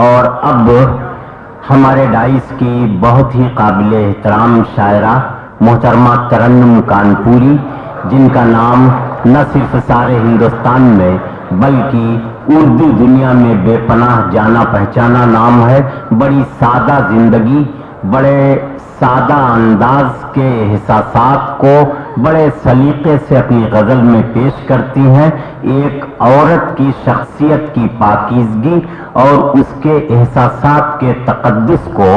اور اب ہمارے ڈائس کی بہت ہی قابل احترام شاعرہ محترمہ ترنم کانپوری، جن کا نام نہ صرف سارے ہندوستان میں بلکہ اردو دنیا میں بے پناہ جانا پہچانا نام ہے، بڑی سادہ زندگی، بڑے سادہ انداز کے احساسات کو بڑے سلیقے سے اپنی غزل میں پیش کرتی ہیں۔ ایک عورت کی شخصیت کی پاکیزگی اور اس کے احساسات کے تقدس کو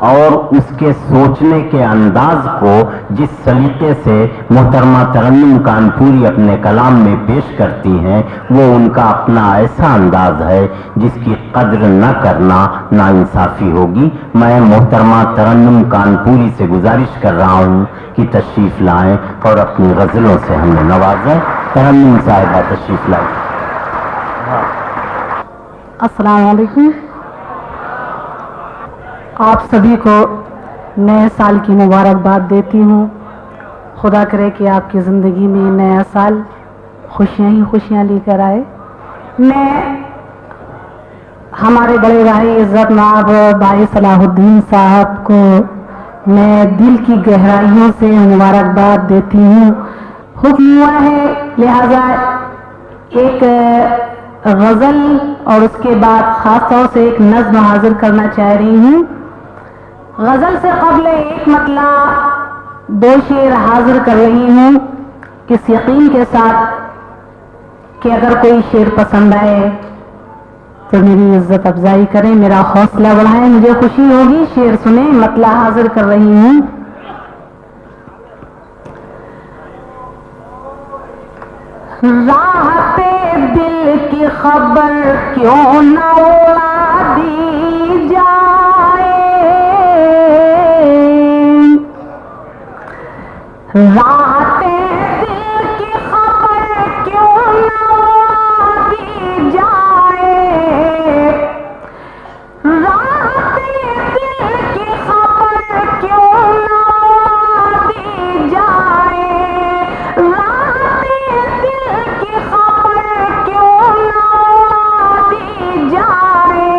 اور اس کے سوچنے کے انداز کو جس سلیقے سے محترمہ ترنم کانپوری اپنے کلام میں پیش کرتی ہیں، وہ ان کا اپنا ایسا انداز ہے جس کی قدر نہ کرنا ناانصافی ہوگی۔ میں محترمہ ترنم کانپوری سے گزارش کر رہا ہوں کہ تشریف لائیں اور اپنی غزلوں سے ہمیں نوازیں۔ ترنم صاحبہ تشریف لائیں۔ السلام علیکم۔ آپ سبھی کو نئے سال کی مبارکباد دیتی ہوں۔ خدا کرے کہ آپ کی زندگی میں نیا سال خوشیاں ہی خوشیاں لے کر آئے۔ میں ہمارے بڑے بھائی عزت مآب بھائی صلاح الدین صاحب کو میں دل کی گہرائیوں سے مبارکباد دیتی ہوں۔ حکم ہوا ہے لہذا ایک غزل اور اس کے بعد خاص طور سے ایک نظم حاضر کرنا چاہ رہی ہوں۔ غزل سے قبل ایک مطلع 2 شعر حاضر کر رہی ہوں، کس یقین کے ساتھ کہ اگر کوئی شعر پسند آئے تو میری عزت افزائی کریں، میرا حوصلہ بڑھائیں، مجھے خوشی ہوگی۔ شعر سنیں، مطلع حاضر کر رہی ہوں۔ راحت دل کی خبر کیوں نہ اڑا دی جائے، راحت دل کی خبر کیوں نہ اڑا دی جائے، راحت دل کی خبر کیوں نہ اڑا دی جائے، راحت دل کی خبر کیوں نہ اڑا دی جائے،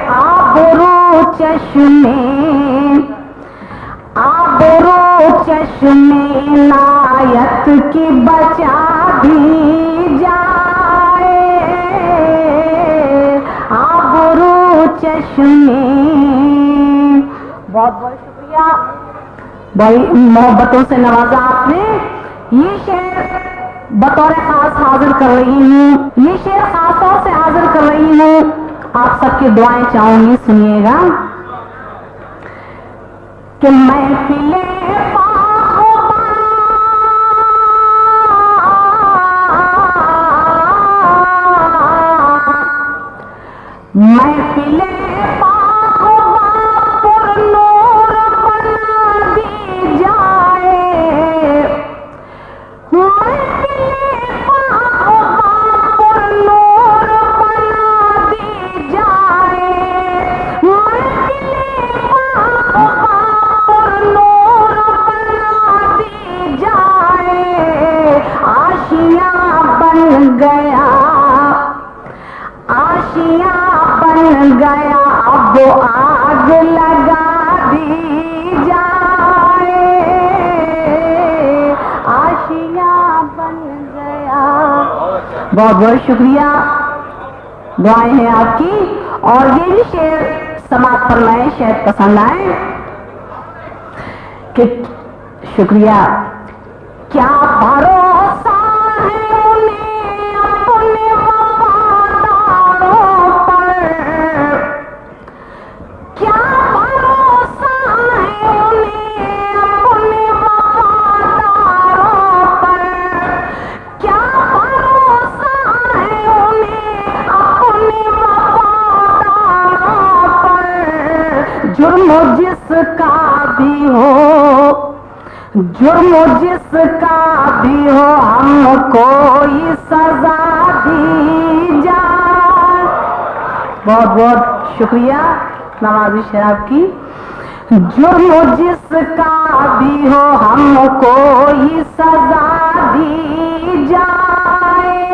آبرو چشمے عنایت کی بچا دی جائے، آبرو چشمے۔ بہت بہت شکریہ، بڑی محبتوں سے نوازا آپ نے۔ یہ شعر بطور خاص حاضر کر رہی ہوں، یہ شعر خاص طور سے حاضر کر رہی ہوں، آپ سب کی دعائیں چاہوں گی، سنیے گا کہ محفلیں پر نور بنا دی جائے، محفلیں پر نور بنا دی جائے، محفلیں پر نور بنا دی جائے، آشیاں بن گیا، آشیاں بن گیا، اب آگ لگا دی جائے، آشیاں بن گیا۔ بہت بہت شکریہ، دعائیں ہیں آپ کی۔ اور یہ بھی شعر سماعت فرمائیں، شاید پسند آئے کہ شکریہ۔ کیا بھروسہ ہے انہیں اپنے وفاداروں پر، کیا بھروسہ ہے انہیں اپنے وفاداروں پر، کیا بھروسہ ہے انہیں اپنے وفاداروں پر، جرم جس کا بھی ہو، جرم جس کا بھی ہو، ہم کوئی سزا دی جائے۔ بہت بہت شکریہ نوازش ہے آپ کی۔ جرم جس کا بھی ہو، ہم کوئی سزا دی جائے،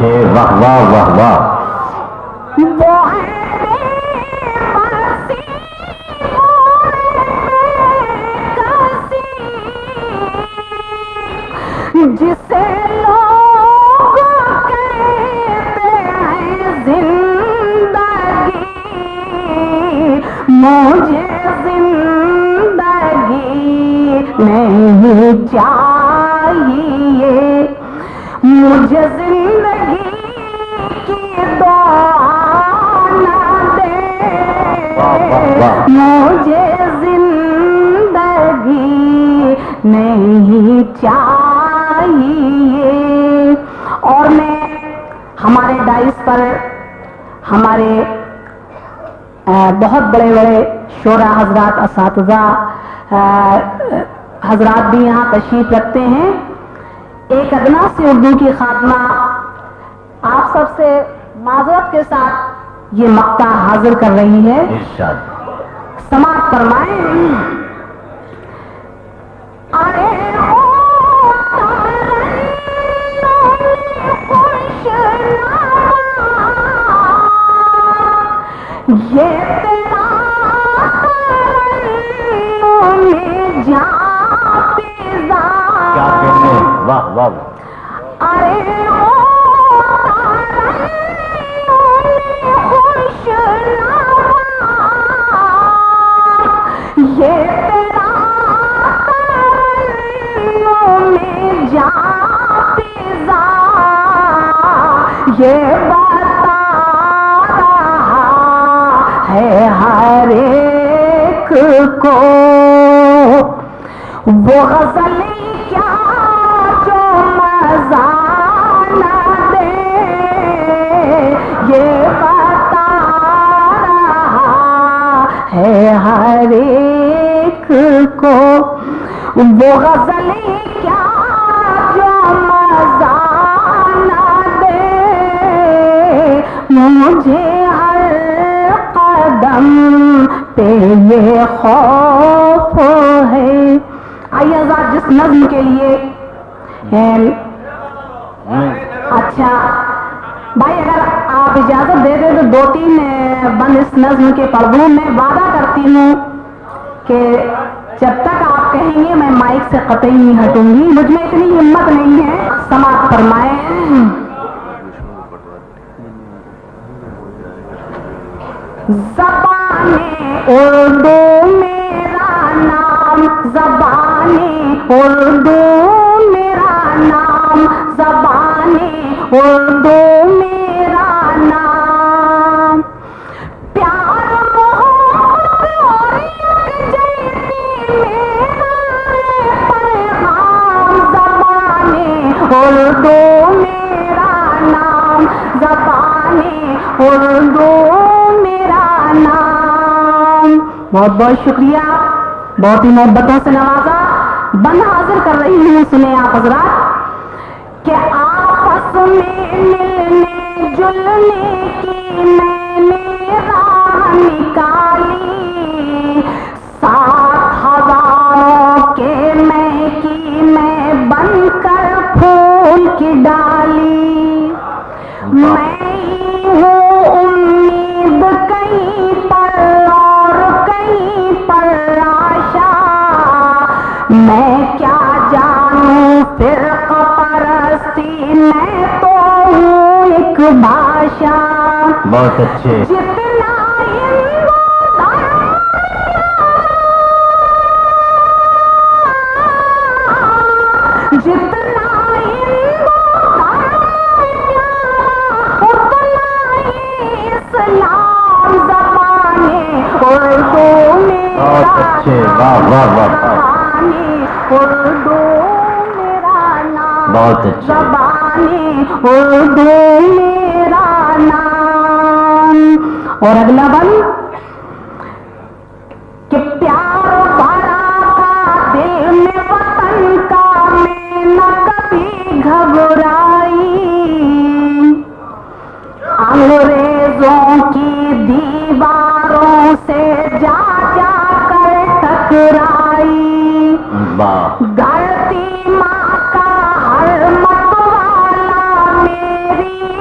اچھے، واہ واہ واہ واہ. وہ ہے بسی جسے لوگ کہتے ہیں زندگی، مجھے زندگی نہیں چاہیے، مجھے زندگی کی دعا نہ دے، مجھے زندگی نہیں چاہیے. اور میں ہمارے ڈائس پر ہمارے بہت بڑے بڑے شعراء حضرات، اساتذہ حضرات بھی یہاں تشریف رکھتے ہیں. ایک ادنا سے اردو کی خاتمہ آپ سب سے معذرت کے ساتھ یہ مقطع حاضر کر رہی ہے. ارشاد. سماعت فرمائیں. ارے یہ تیرا میں جاتے کیا کہنے، واہ واہ. ارے خوش یہ تیرا میں جاتے یہ بتا رہا ہے ہر ایک کو وہ غزل کیا جو مزہ نہ دے، یہ بتا رہا ہے ہر ایک کو وہ غزل کیا جو مزہ نہ دے، مجھے ہر قدم پہ یہ خوف ہے. آئیے آزاد جس نظم کے لیے اچھا بھائی اگر آپ اجازت دے دیں تو 2-3 بند اس نظم کے پڑھ دوں. میں وعدہ کرتی ہوں کہ جب تک آپ کہیں گے میں مائک سے قطعی نہیں ہٹوں گی، مجھ میں اتنی ہمت نہیں ہے. سماعت فرمائیں. زبان اردو میرا نام، زبان اردو میرا نام، زبان اردو میرا نام، پیار محبت اور یکجہتی میرا پیغام، زبان اردو میرا نام، زبان اردو میرا نام. بہت بہت شکریہ، بہت ہی محبتوں سے نوازا. بند حاضر کر رہی ہوں، سنیں آپ حضرات کہ آپس میں ملنے جلنے کی میں نے راہ نکالی، ساتھ ہواؤں کے میں کی میں بن کر پھول کی ڈالی، میں ہوں امید کہیں پر اور کہیں پر آشا، میں کیا جانوں فرقہ پرستی، میں تو ہوں ایک بھاشا. بہت اچھے. جتنا جتنا اسلام، زبان اردو میرا بہت اچھے، واہ واہ واہ. اردو میرا نام، بہت اچھے. زبان اردو میرا نام. اور اگلا بند کہ پیار بھرا تھا دل میں وطن کا، میں نہ کبھی گھبرائی، انگریزوں کی دیواروں سے جا جا کر ٹکرائی، گھرتی ماں کا ہر متوالا میری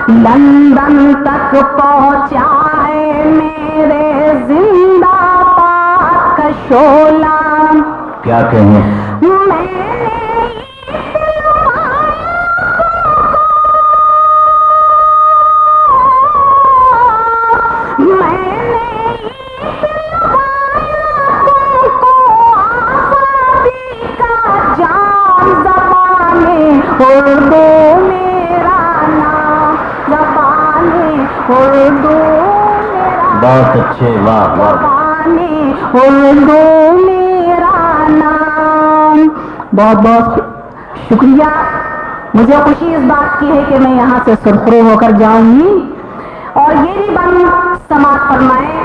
لندن تک پہنچا ہے میرے زندہ پاک کا شعلہ. کیا کہیں؟ بہت اچھے، واہ واہ. اردو میرا نام. بہت بہت شکریہ. مجھے خوشی اس بات کی ہے کہ میں یہاں سے سرخرو ہو کر جاؤں گی. اور یہ بھی بند سماعت فرمائیں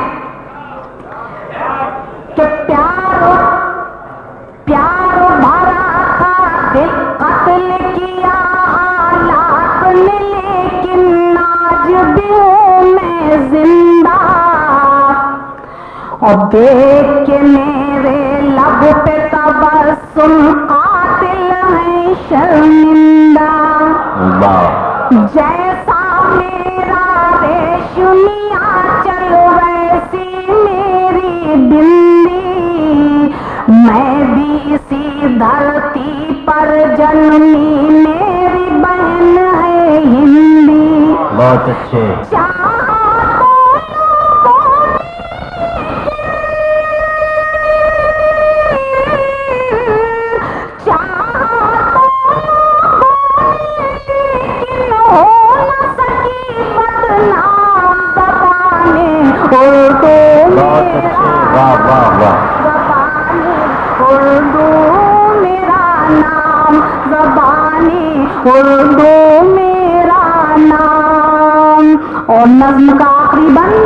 کہ پیار بھرا تھا دل قتل کیا حالات نے، لیکن آج بھی ہوں میں زندہ. اور دیکھ کے میرے لب پہ تبسم قاتل ہے شرمندہ. جیسا میرا ریشمیا چل ویسی میری بندی، میں بھی اسی دھرتی پر جنمی، میری بہن ہے ہندی. بہت اچھے. اردو میرا نام. اور نظم کا آخری بند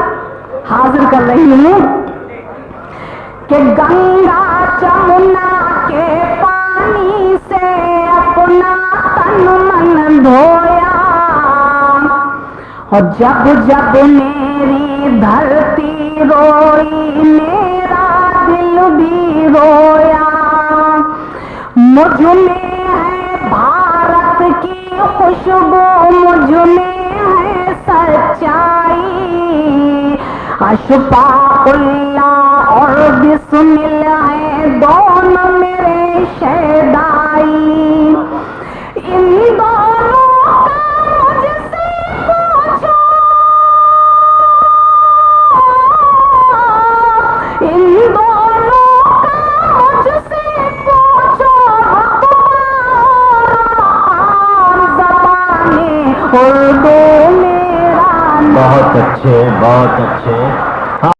حاضر کر رہی ہوں کہ گنگا جمنا کے پانی سے اپنا تن من دھویا، اور جب جب میری دھرتی روئی میرا دل بھی رویا. مجھ میں ہے بھارت کی خوشبو، مجھ میں ہے سچائی. اشفاق اللہ اور بسم اللہ ہے دونوں میرے شیدائی. ان دونوں کا مجھ سے پوچھو، ان دونوں کا مجھ سے پوچھو، اردو میرا. بہت اچھے، بہت اچھے.